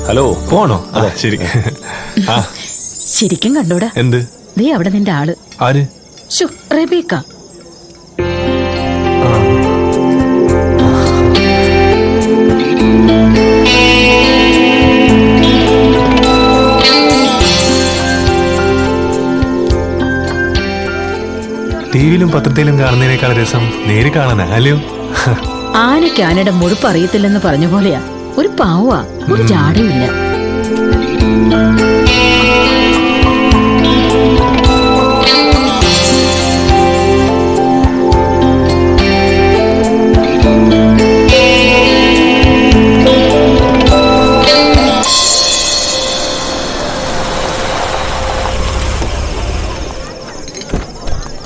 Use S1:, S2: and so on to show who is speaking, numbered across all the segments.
S1: Hello പോണോ? അതെ ശരി. ആ
S2: ശരിക്കും കണ്ടോടാ?
S1: എന്ത്?
S2: ദേ അവിടെ നിന്റെ ആള്.
S1: ആര്?
S2: ശോ, റബീക്ക.
S1: ടിവിയിലും പത്രത്തിലും കാണുന്നതിനേക്കാൾ രസം നേരി കാണാനാ അല്ലയോ?
S2: ആനയ്ക്ക് ആനയുടെ മുഴുപ്പ് അറിയത്തില്ലെന്ന് പറഞ്ഞ പോലെയാ. ഒരു പാവാ, ഒരു ജാടയുമില്ല.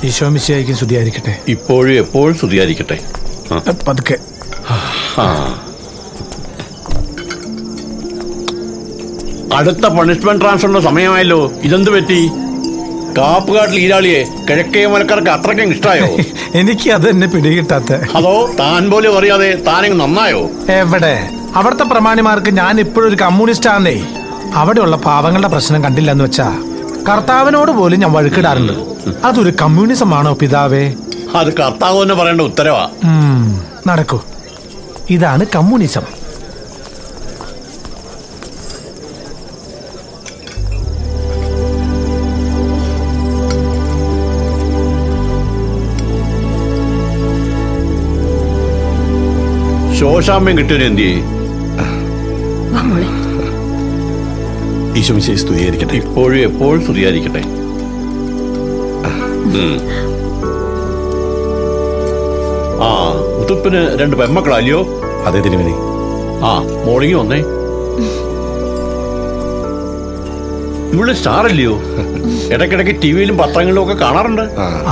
S3: ഈശോമിശിഹായ്ക്കും സ്തുതിയായിരിക്കട്ടെ.
S4: ഇപ്പോഴും എപ്പോഴും സ്തുതിയായിരിക്കട്ടെ.
S3: പതുക്കെ.
S4: അടുത്ത പണിഷ്മെന്റ് ട്രാൻസ്ഫറിന്റെ സമയമായല്ലോ. ഇതെന്ത് പറ്റി? കാപ്പുകാട്ടിൽ ഈരാളിയെ കിഴക്കേ മലക്കാർക്ക് അത്രയ്ക്കും ഇഷ്ടായോ?
S3: എനിക്ക് അത് എന്നെ പിടികിട്ടാത്ത.
S4: അതോ താൻ പോലും അറിയാതെ താനെങ്ങ് നന്നായോ?
S3: എവിടെ? അവിടുത്തെ പ്രമാണിമാർക്ക് ഞാൻ ഇപ്പോഴും ഒരു കമ്മ്യൂണിസ്റ്റ് ആണേ. അവിടെയുള്ള പാവങ്ങളുടെ പ്രശ്നം കണ്ടില്ലെന്ന് വെച്ചാ കർത്താവിനോട് പോലും ഞാൻ വഴുക്കിടാറുണ്ട്. അതൊരു കമ്മ്യൂണിസം ആണോ പിതാവേ?
S4: അത് കർത്താവ് തന്നെ പറയേണ്ട ഉത്തരവാ.
S3: നടക്കൂ. ഇതാണ് കമ്മ്യൂണിസം.
S4: ശോശാമ്യം കിട്ടിയവന് എന്ത് ചെയ്യും?
S1: ഈശോമിശിഹായെ സ്തുതിയായിരിക്കട്ടെ.
S4: ഇപ്പോഴും എപ്പോഴും സ്തുതിയായിരിക്കട്ടെ. ആ മുത്തുപ്പിന് 2 പെമ്മക്കളല്ലയോ?
S1: അതെ തിരുമേനി.
S4: ആ മോർണിംഗ് വന്നേ. ഇവിടെ സ്റ്റാർ അല്ലയോ? ഇടയ്ക്കിടയ്ക്ക് ടിവിയിലും പത്രങ്ങളിലും ഒക്കെ കാണാറുണ്ട്.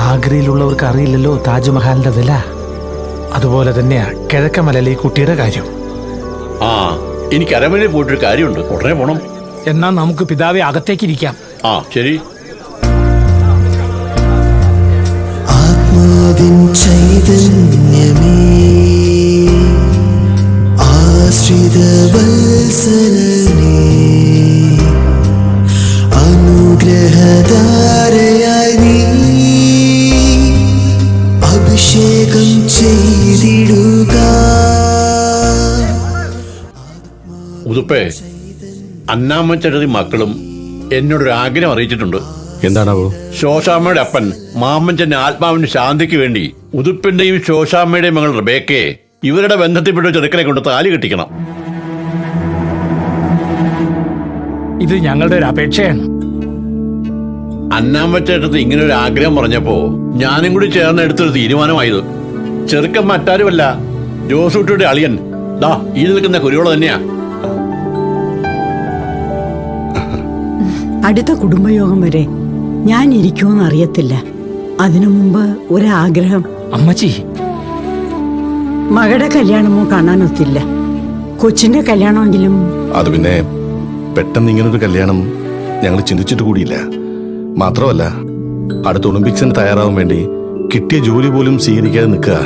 S3: ആഗ്രയിലുള്ളവർക്ക് അറിയില്ലല്ലോ താജ്മഹലിന്റെ വില. അതുപോലെ തന്നെയാ കിഴക്കമലയിലെ ഈ കുട്ടിയുടെ കാര്യം.
S4: ആ എനിക്ക് അരമനയിൽ പോയിട്ടൊരു കാര്യമുണ്ട്. ഉടനെ പോണം.
S3: എന്നാ നമുക്ക് പിതാവെ അകത്തേക്കിരിക്കാം.
S4: ആ ശരി.
S5: ആത്മാവിൻ ചൈതന്യമേ, ആശ്രിത വത്സലനേ, അനുഗ്രഹധാരയായി നീ അഭിഷേകം ചെയ്തിടുക.
S4: ഉതുപ്പേ, അന്നാമ്മച്ചെടുതി മക്കളും എന്നോടൊരു ആഗ്രഹം അറിയിച്ചിട്ടുണ്ട്.
S1: എന്താണാവോ?
S4: ശോശാമ്മയുടെ അപ്പൻ മാമ്മച്ചന്റെ ആത്മാവിന്റെ ശാന്തിക്ക് വേണ്ടി ഉതുപ്പിന്റെയും ശോശാമ്മയുടെയും മകൾ റബേക്കയെ ഇവരുടെ ബന്ധത്തിൽപ്പെട്ട ചെറുക്കനെ കൊണ്ട് താലി കെട്ടിക്കണം.
S3: ഇത് ഞങ്ങളുടെ ഒരു അപേക്ഷയാണ്.
S4: അന്നാമ്മച്ചേട്ടത്ത് ഇങ്ങനെ ഒരു ആഗ്രഹം പറഞ്ഞപ്പോ ഞാനും കൂടി ചേർന്ന് എടുത്തൊരു തീരുമാനമായത്. ചെറുക്കൻ മറ്റാരുമല്ല, ജോസൂട്ടിയുടെ അളിയൻ ദാ ഈ നിൽക്കുന്ന കുരുവോള തന്നെയാ.
S6: അടുത്ത കുടുംബയോഗം വരെ ഞാൻ ഇരിക്കുമെന്ന് അറിയത്തില്ല. അതിനു മുമ്പ് ഒരാഗ്രഹം.
S3: അമ്മച്ചി,
S6: മകളുടെ കല്യാണമോ കാണാനൊത്തില്ല. കൊച്ചിന്റെ കല്യാണമെങ്കിലും.
S7: അത് പിന്നെ പെട്ടെന്ന് ഇങ്ങനൊരു കല്യാണം ഞങ്ങൾ ചിന്തിച്ചിട്ട് കൂടിയില്ല. മാത്രമല്ല അടുത്ത ഒളിമ്പിക്സിന് തയ്യാറാവാൻ വേണ്ടി കിട്ടിയ ജോലി പോലും സ്വീകരിക്കാതെ നിൽക്കുക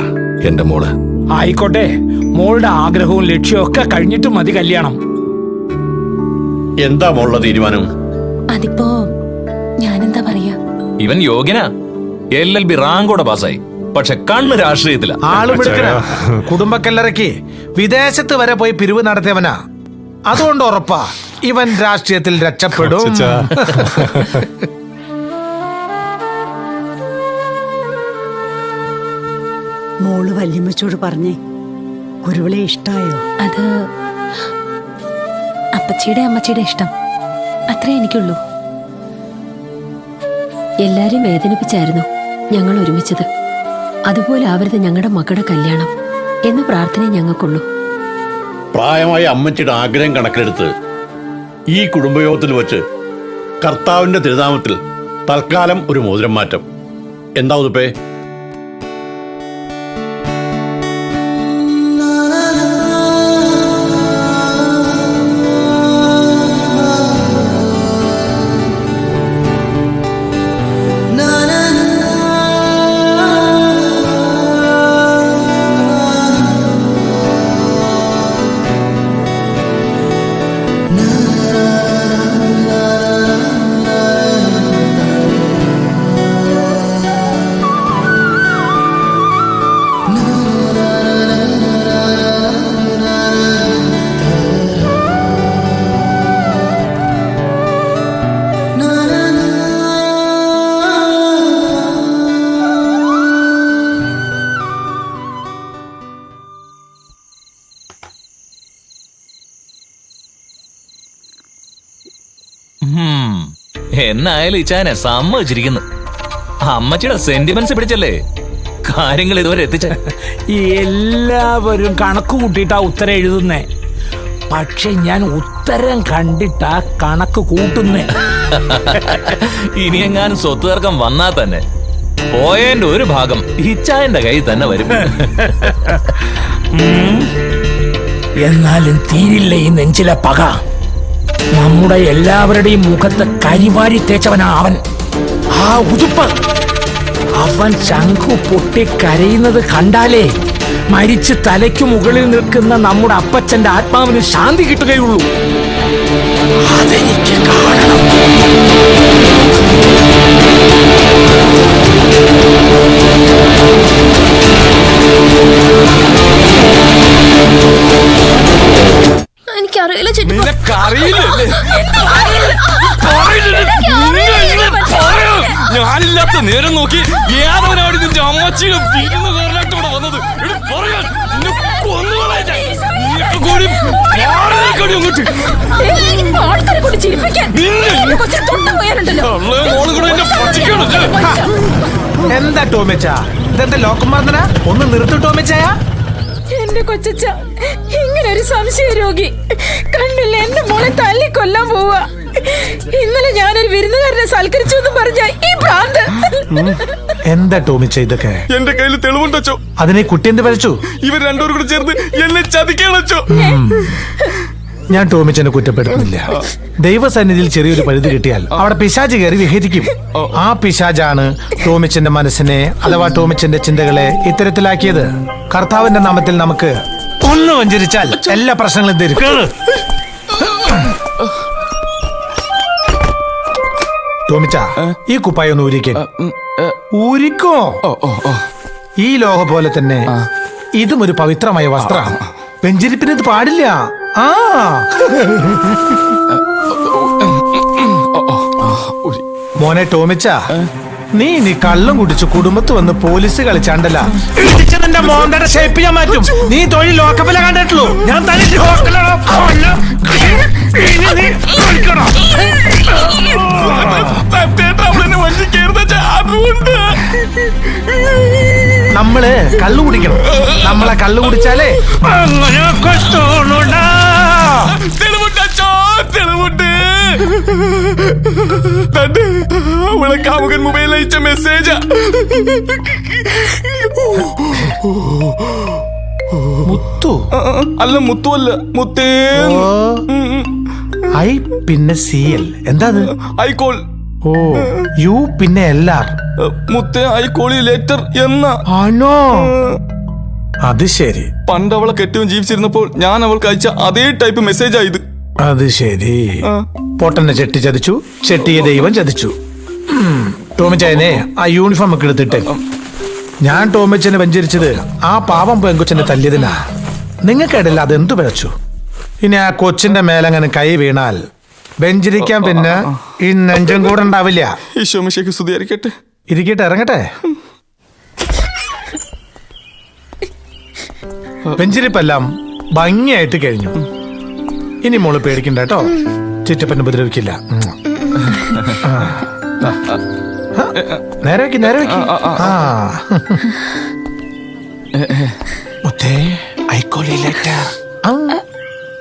S7: എന്റെ മോള്.
S3: ആയിക്കോട്ടെ, മോളുടെ ആഗ്രഹവും ലക്ഷ്യവും ഒക്കെ കഴിഞ്ഞിട്ട് മതി കല്യാണം.
S4: എന്താ മോളുടെ തീരുമാനം?
S2: അതിപ്പോ ഞാനെന്താ പറയാ?
S8: ഇവൻ യോഗ്യനാ. LLB റാങ്കോടെ പാസ്സായി. പക്ഷെ കണ്ണ് രാഷ്ട്രീയത്തില.
S3: ആളുമിടുക്കനാ. കുടുംബക്കല്ലറയ്ക്ക് വിദേശത്ത് വരെ പോയി പിരിവ് നടത്തിയവനാ. അതുകൊണ്ട് ഉറപ്പാ ഇവൻ രാഷ്ട്രീയത്തിൽ രക്ഷപ്പെടും.
S6: മോള് വല്യമ്മച്ചോട് പറഞ്ഞേ, കുരുവിളെ ഇഷ്ടായോ?
S2: അത് അപ്പച്ചിയുടെ അമ്മച്ചിയുടെ ഇഷ്ടം. അത്രേ എനിക്കുള്ളൂ. എല്ലാരും വേദനിപ്പിച്ചായിരുന്നു ഞങ്ങൾ ഒരുമിച്ചത്. അതുപോലെ ആവരുത് ഞങ്ങളുടെ മകളുടെ കല്യാണം എന്ന പ്രാർത്ഥന ഞങ്ങൾക്കുള്ളൂ.
S4: പ്രായമായ അമ്മച്ചിയുടെ ആഗ്രഹം കണക്കിലെടുത്ത് ഈ കുടുംബയോഗത്തിൽ വെച്ച് കർത്താവിന്റെ തിരുനാമത്തിൽ തൽക്കാലം ഒരു മോതിരം മാറ്റം. എന്താ ഉതുപ്പേ?
S5: Na
S8: എന്നായാലും ഇച്ചാനെ സമ്മതിച്ചിരിക്കുന്നു. അമ്മച്ചിയുടെ സെന്റിമെന്റ്സ് പിടിച്ചല്ലേ കാര്യങ്ങൾ ഇതുവരെ എത്തിച്ച.
S9: എല്ലാവരും കണക്ക് കൂട്ടിയിട്ടാ ഉത്തരം എഴുതുന്നേ, പക്ഷെ ഞാൻ ഉത്തരം കണ്ടിട്ടാ കണക്ക് കൂട്ടുന്നേ.
S8: ഇനിയെങ്ങാനും സ്വത്ത് തർക്കം വന്നാ തന്നെ പോയതിന്റെ ഒരു ഭാഗം ഇച്ചായന്റെ കയ്യിൽ തന്നെ വരും.
S9: എന്നാലും തീരില്ല ഈ നെഞ്ചിലെ പക. നമ്മുടെ എല്ലാവരുടെയും മുഖത്ത് കരിവാരി തേച്ചവനാ അവൻ. ആ ഉതുപ്പ്, അവൻ ചങ്കു പൊട്ടി കരയുന്നത് കണ്ടാലേ മരിച്ച് തലയ്ക്കു മുകളിൽ നിൽക്കുന്ന നമ്മുടെ അപ്പച്ചന്റെ ആത്മാവിന് ശാന്തി കിട്ടുകയുള്ളൂ. അതെനിക്ക് കാണണം.
S2: എനിക്കറിയില്ല
S8: ഞാനില്ലാത്ത നേരം നോക്കി ഏതവനാണ് നിന്റെ അമ്മച്ചിയുടെ വീടിനോടെ വന്നത്.
S3: എന്താ ടോമിച്ച, ഇതെന്താ ലോക്കമാർദ്ദന? ഒന്ന് നിർത്തി ടോമിച്ചായ.
S10: എന്റെ കൊച്ചച്ച ഇങ്ങനെ ഒരു സംശയ രോഗി കണ്ടില്ല എന്റെ മോളെ തല്ലിക്കൊല്ലാൻ പോവാ. ഇന്നലെ ഞാനൊരു വിരുന്നുകാരനെ സൽക്കരിച്ചു എന്ന് പറഞ്ഞ ഈ ഭ്രാന്ത്.
S3: എന്താ ടോമിച്ച ഇതൊക്കെ?
S7: എന്റെ കയ്യിൽ തെളിവുണ്ടോ?
S3: അതിനെ കുട്ടി എന്ത് പഴിച്ചു?
S7: ഇവർ രണ്ടുപേരും കൂടെ ചേർന്ന് എന്നെ ചതിക്കാണോ?
S3: ഞാൻ ടോമിച്ചനെ കുറ്റപ്പെടുത്തുന്നില്ല. ദൈവസന്നിധിയിൽ ചെറിയൊരു പരിധി കിട്ടിയാൽ അവിടെ പിശാച് കയറി വിഹരിക്കും. ആ പിശാചാണ് ടോമിച്ചന്റെ മനസ്സിനെ അഥവാ ടോമിച്ചന്റെ ചിന്തകളെ ഇത്തരത്തിലാക്കിയത്. കർത്താവിന്റെ നാമത്തിൽ നമുക്ക് ഒന്ന് വഞ്ചരിച്ചാൽ എല്ലാ പ്രശ്നങ്ങളും തരും. ടോമിച്ച, ഈ കുപ്പായ ഒന്ന് ഊരിക്കേ. ഊരിക്കോ. ഈ ലോഹ പോലെ തന്നെ ഇതും ഒരു പവിത്രമായ വസ്ത്രമാണ്. വെഞ്ചരിപ്പിന് ഇത് പാടില്ല. ആ മോനെ ടോമിച്ച, നീ കള്ളം കുടിച്ചു കുടുംബത്ത് വന്ന് പോലീസ് കളിച്ചാണ്ടല്ല നിന്റെ മോന്തയുടെ ഷേപ്പ് ഞാൻ മാറ്റും. നീ തൊഴിൽ ലോക്കപ്പില കണ്ടിട്ടുള്ളൂ. ഞാൻ തന്നെ നമ്മള് കള്ളു കുടിക്കണം. നമ്മളെ കള്ളു കുടിച്ചാലേ
S7: അവളെ കാമുകൻ മൊബൈലിൽ അയച്ച മെസ്സേജാ.
S3: മുത്തു
S7: അല്ല, മുത്തുവല്ല, മുത്തേ.
S3: ഐ പിന്നെ CL എന്താ?
S7: ഐക്കോൾ.
S3: ഓ യു പിന്നെ LR.
S7: മുത്തേ ഐക്കോളി ലെറ്റർ എന്ന.
S3: ആണോ? അത് ശരി.
S7: പണ്ട് അവളെ കെട്ടിയും ജീവിച്ചിരുന്നപ്പോൾ ഞാൻ അവൾക്ക് അയച്ച അതേ ടൈപ്പ് മെസ്സേജ് ആയത്.
S3: അത് ശരി. പൊട്ടനെ ചെട്ടി ചതിച്ചു, ചെട്ടിയെ ദൈവം ചതിച്ചു. ടോമിച്ചായനെ ആ യൂണിഫോം ഒക്കെ എടുത്തിട്ട്. ഞാൻ ടോമിച്ചനെ വഞ്ചരിച്ചത് ആ പാവം പെങ്കൊച്ചനെ തല്ലിയതിനാ. നിങ്ങൾക്കിടയിൽ അതെന്തു പിഴച്ചു? ഇനി ആ കൊച്ചിന്റെ മേലങ്ങനെ കൈ വീണാൽ വെഞ്ചരിക്കാൻ പിന്നെ ഈ നെഞ്ചം കൂടെ ഉണ്ടാവില്ല.
S7: ഈശോമിശിഹായ്ക്ക് സ്തുതിയായിരിക്കട്ടെ.
S3: ഇരിക്കട്ടെ, ഇറങ്ങട്ടെ. വെഞ്ചരിപ്പെല്ലാം ഭംഗിയായിട്ട് കഴിഞ്ഞു. ഇനി മോള് പേടിക്കണ്ട കേട്ടോ. ചിറ്റപ്പൻ ഉപദ്രവിക്കില്ല. നേരെ വെക്ക്, നേരെ വെക്ക്.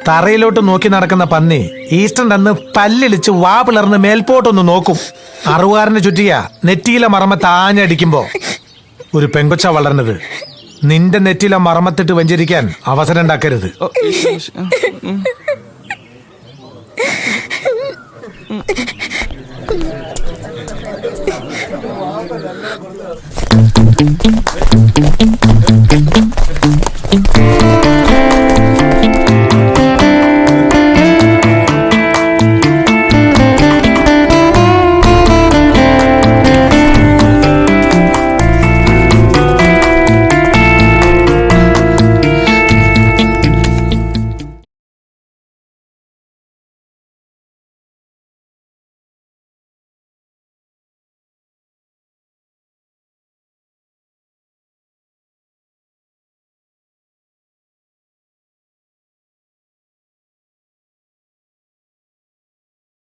S3: തറയിലോട്ട് നോക്കി നടക്കുന്ന പന്നി ഈസ്റ്ററിന്റെ അന്ന് പല്ലിളിച്ച് വാ പിളർന്ന് മേൽപോട്ടൊന്ന് നോക്കും. അറുവാറിന് ചുറ്റിയ നെറ്റിയിലെ മറമ താഞ്ഞടിക്കുമ്പോ ഒരു പെങ്കൊച്ച വളർന്നത്. നിന്റെ നെറ്റിയിലെ മറമത്തിട്ട് വഞ്ചരിക്കാൻ അവസരം ഉണ്ടാക്കരുത്.